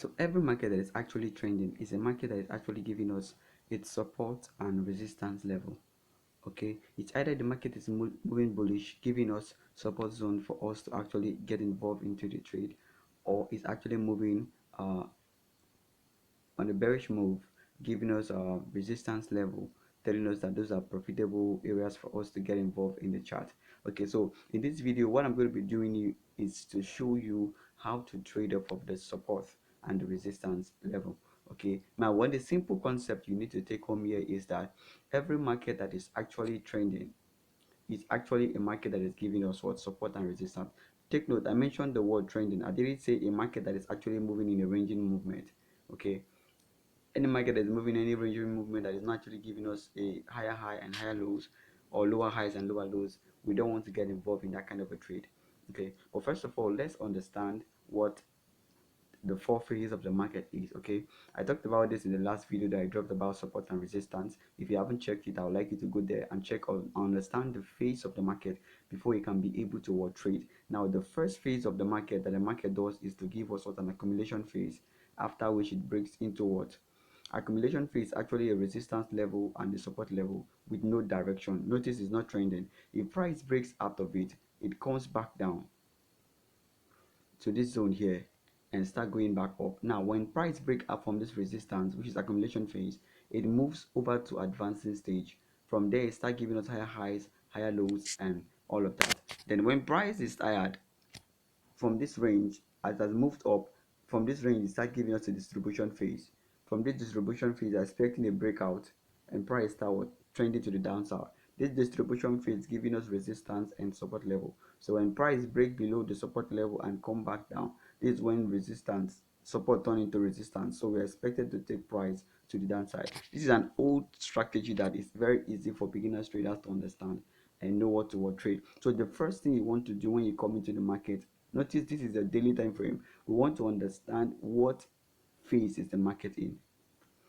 So every market that is actually trending is a market that is actually giving us its support and resistance level. Okay, it's either the market is moving bullish, giving us support zone for us to actually get involved into the trade, or it's actually moving on a bearish move, giving us a resistance level, telling us that those are profitable areas for us to get involved in the chart. Okay, so in this video, what I'm going to be doing is to show you how to trade off of the support and the resistance level. Okay, now one the simple concept you need to take home here is that every market that is actually trending is actually a market that is giving us what support and resistance. Take note, I mentioned the word trending. I didn't say a market that is actually moving in a ranging movement. Okay, any market that is moving any ranging movement that is not actually giving us a higher high and higher lows, or lower highs and lower lows, we don't want to get involved in that kind of a trade. Okay, but first of all, let's understand what the four phases of the market is. Okay, I talked about this in the last video that I dropped about support and resistance. If you haven't checked it, I would like you to go there and check or understand the phase of the market before you can be able to trade. Now, the first phase of the market that the market does is to give us what an accumulation phase, after which it breaks into what accumulation phase, actually a resistance level and a support level with no direction. Notice it's not trending. If price breaks out of it, it comes back down to this zone here and start going back up. Now when price break up from this resistance, which is accumulation phase, it moves over to advancing stage. From there it start giving us higher highs, higher lows, and all of that. Then when price is tired from this range, as it has moved up from this range, it start giving us a distribution phase. From this distribution phase, expecting a breakout, and price start trending to the downside. This distribution phase giving us resistance and support level. So when price break below the support level and come back down, this is when resistance support turn into resistance. So we're expected to take price to the downside. This is an old strategy that is very easy for beginners traders to understand and know what to trade. So the first thing you want to do when you come into the market, notice this is a daily time frame. We want to understand what phase is the market in.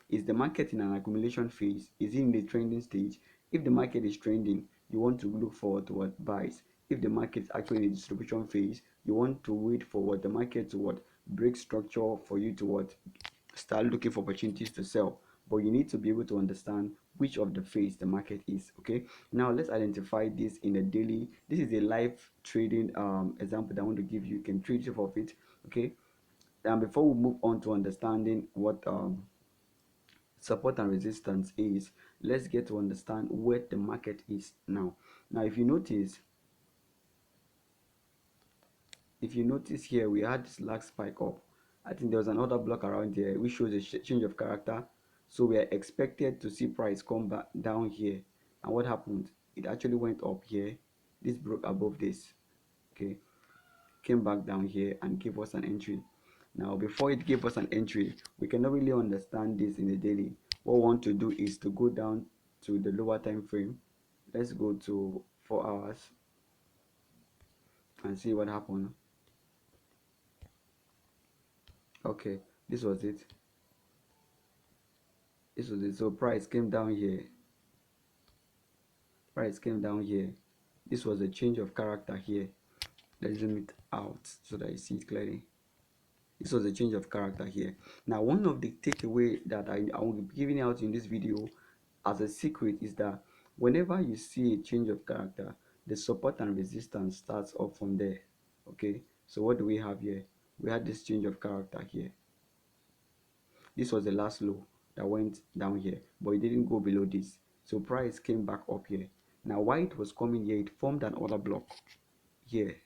Is the market in an accumulation phase? Is it in the trending stage? If the market is trending, you want to look forward to what buys. If the market is actually in a distribution phase, you want to wait for what the market to break structure for you to start looking for opportunities to sell. But you need to be able to understand which of the phase the market is. Okay, now let's identify this in a daily. This is a live trading example that I want to give you. You can trade off of it. Okay, and before we move on to understanding what support and resistance is, let's get to understand where the market is now. Now if you notice here, we had this last spike up. I think there was another block around here which shows a change of character. So we are expected to see price come back down here. And what happened? It actually went up here. This broke above this. Okay, came back down here and gave us an entry. Now before it gave us an entry, we cannot really understand this in the daily. What we want to do is to go down to the lower time frame. Let's go to 4 hours and see what happened. Okay, this was it. So price came down here. Price came down here. This was a change of character here. Let's zoom it out so that you see it clearly. This was a change of character here. Now one of the takeaway that I will be giving out in this video as a secret is that whenever you see a change of character, the support and resistance starts up from there. Okay, so what do we have here? We had this change of character here. This was the last low that went down here, but it didn't go below this. So price came back up here. Now while it was coming here, it formed an order block here.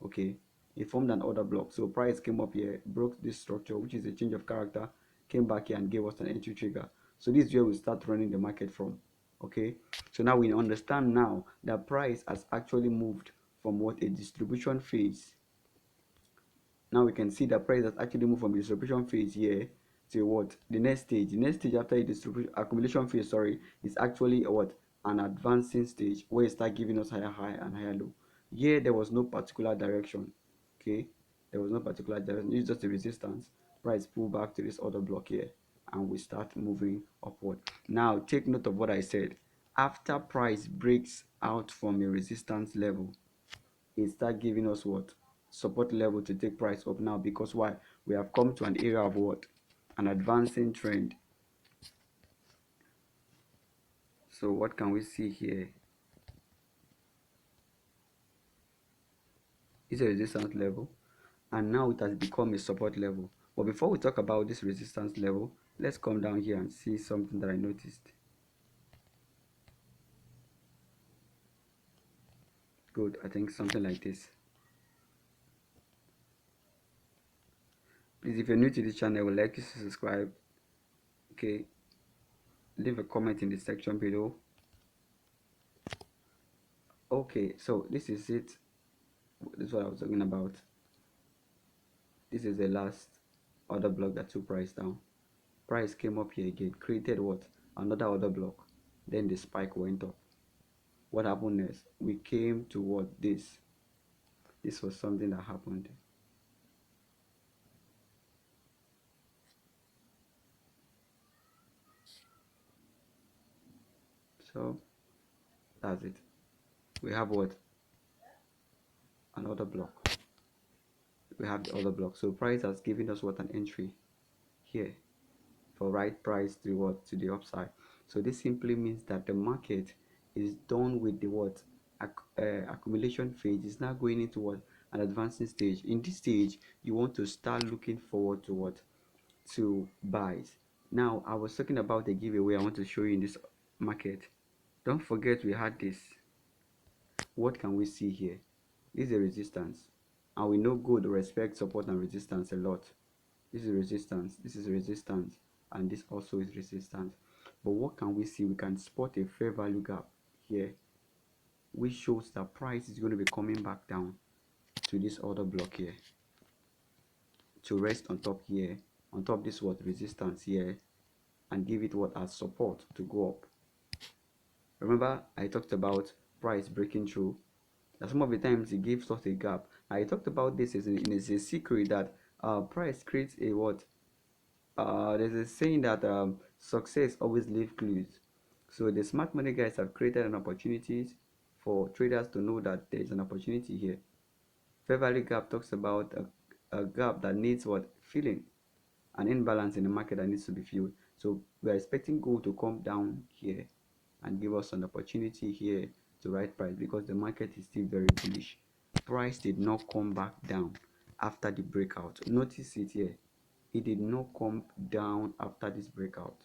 Okay, it formed an order block. So price came up here, broke this structure, which is a change of character, came back here and gave us an entry trigger. So this is where we start running the market from. Okay, so now we understand now that price has actually moved from what a distribution phase. Now we can see that price has actually moved from the distribution phase here to what the next stage. The next stage after the distribution accumulation phase, sorry, is actually what an advancing stage where it start giving us higher high and higher low. Here there was no particular direction. Okay, there was no particular direction. It's just a resistance. Price pull back to this other block here, and we start moving upward. Now take note of what I said. After price breaks out from a resistance level, it start giving us what support level to take price up now, because why? We have come to an area of what? An advancing trend. So what can we see here? It's a resistance level, and now it has become a support level. But before we talk about this resistance level, let's come down here and see something that I noticed. Good, I think something like this. Please, if you're new to this channel, I would like you to subscribe. Okay, leave a comment in the section below. Okay, so this is it. This is what I was talking about. This is the last order block that took price down. Price came up here again, created what? Another order block. Then the spike went up. What happened next? We came to what? This was something that happened. So that's it. We have what? Another block. We have the other block. So price has given us what? An entry here for right price to what? To the upside. So this simply means that the market is done with the what? Accumulation phase. Is now going into what? An advancing stage. In this stage, you want to start looking forward to what? To buys. Now I was talking about the giveaway I want to show you in this market. Don't forget we had this. What can we see here? This is a resistance, and we know gold respects support and resistance a lot. This is resistance, this is resistance, and this also is resistance. But what can we see? We can spot a fair value gap here, which shows that price is going to be coming back down to this order block here, to rest on top here, on top this what? Resistance here, and give it what? As support to go up. Remember I talked about price breaking through, that some of the times it gives us a gap. I talked about this as a secret that price creates a what? There's a saying that success always leaves clues. So the smart money guys have created an opportunities for traders to know that there is an opportunity here. Fair value gap talks about a gap that needs what? Filling, an imbalance in the market that needs to be filled. So we are expecting gold to come down here and give us an opportunity here to right price, because the market is still very bullish. Price did not come back down after the breakout. Notice it here. It did not come down after this breakout.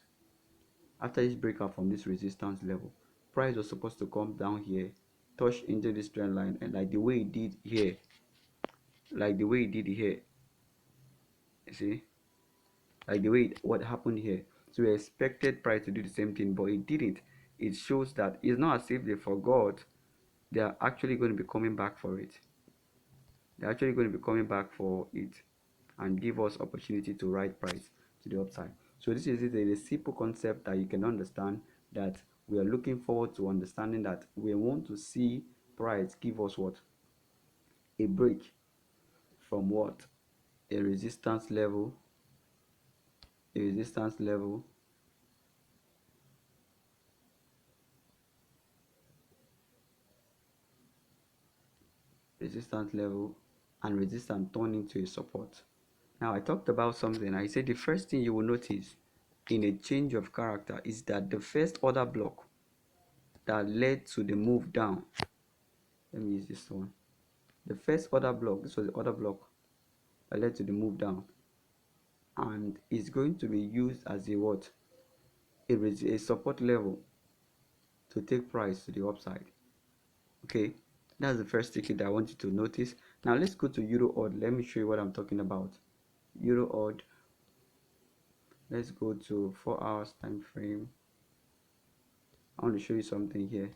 After this breakout from this resistance level, price was supposed to come down here, touch into this trend line, and like the way it did here, you see, like the way what happened here. So we expected price to do the same thing, but it didn't. It shows that it's not as if they forgot. They are actually going to be coming back for it. They're actually going to be coming back for it and give us opportunity to ride price to the upside. So this is a simple concept that you can understand, that we are looking forward to understanding that we want to see price give us what? A break from what? A resistance level, a resistance level, resistance level, and resistance turn into a support. Now I talked about something. I said the first thing you will notice in a change of character is that the first order block that led to the move down, let me use this one. The first order block, this was the order block that led to the move down, and is going to be used as a what? A support level to take price to the upside. Okay, that's the first ticket that I want you to notice. Now let's go to Euro odd. Let me show you what I'm talking about. Euro odd. Let's go to 4 hours time frame. I want to show you something here.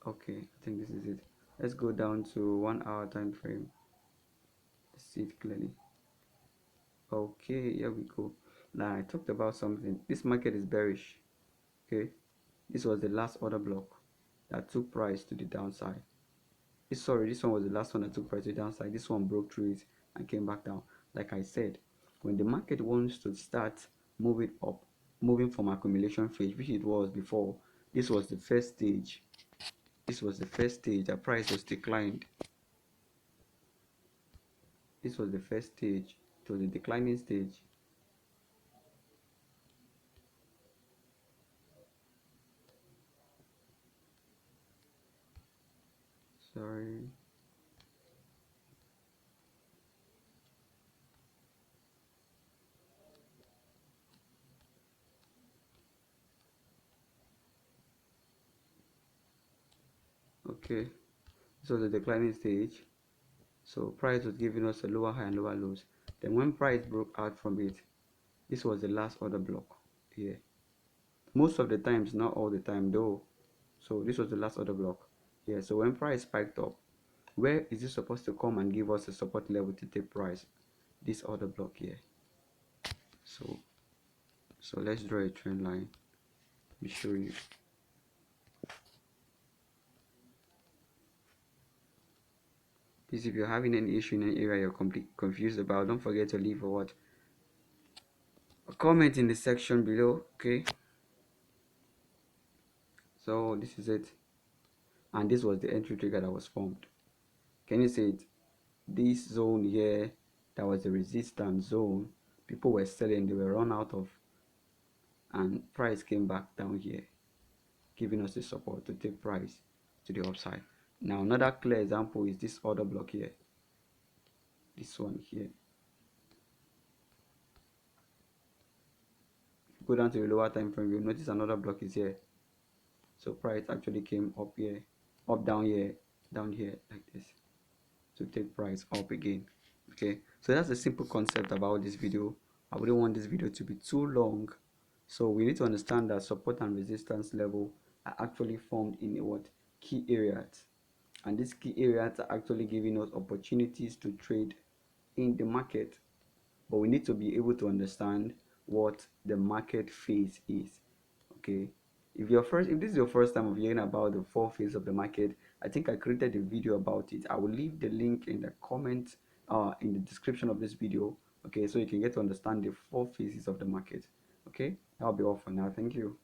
Okay, I think this is it. Let's go down to 1 hour time frame. Let's see it clearly. Okay, here we go. Now I talked about something. This market is bearish. Okay, this was the last order block that took price to the downside. This one was the last one that took price to the downside. This one broke through it and came back down. Like I said, when the market wants to start moving up, moving from accumulation phase, which it was before, this was the first stage. This was the first stage. The price was declined. This was the first stage. It was the declining stage. Sorry. Okay, this was the declining stage. So price was giving us a lower high and lower lows. Then when price broke out from it, this was the last order block here. Most of the times, not all the time though. So this was the last order block here. So when price spiked up, where is it supposed to come and give us a support level to take price? This order block here. So let's draw a trend line. Let me show you. Please, if you're having any issue in any area you're completely confused about, don't forget to leave a comment in the section below. Okay, so this is it, and this was the entry trigger that was formed. Can you see it? This zone here, that was the resistance zone. People were selling, they were run out of, and price came back down here, giving us the support to take price to the upside. Now another clear example is this order block here, this one here. Go down to the lower time frame, you'll notice another block is here. So price actually came up here, up, down here, down here, like this, to take price up again. Okay, so that's the simple concept about this video. I wouldn't want this video to be too long, so we need to understand that support and resistance level are actually formed in what key areas, and these key areas are actually giving us opportunities to trade in the market. But we need to be able to understand what the market phase is. Okay, if this is your first time of hearing about the four phases of the market, I think I created a video about it. I will leave the link in the comment, in the description of this video. Okay, so you can get to understand the four phases of the market. Okay, that'll be all for now. Thank you.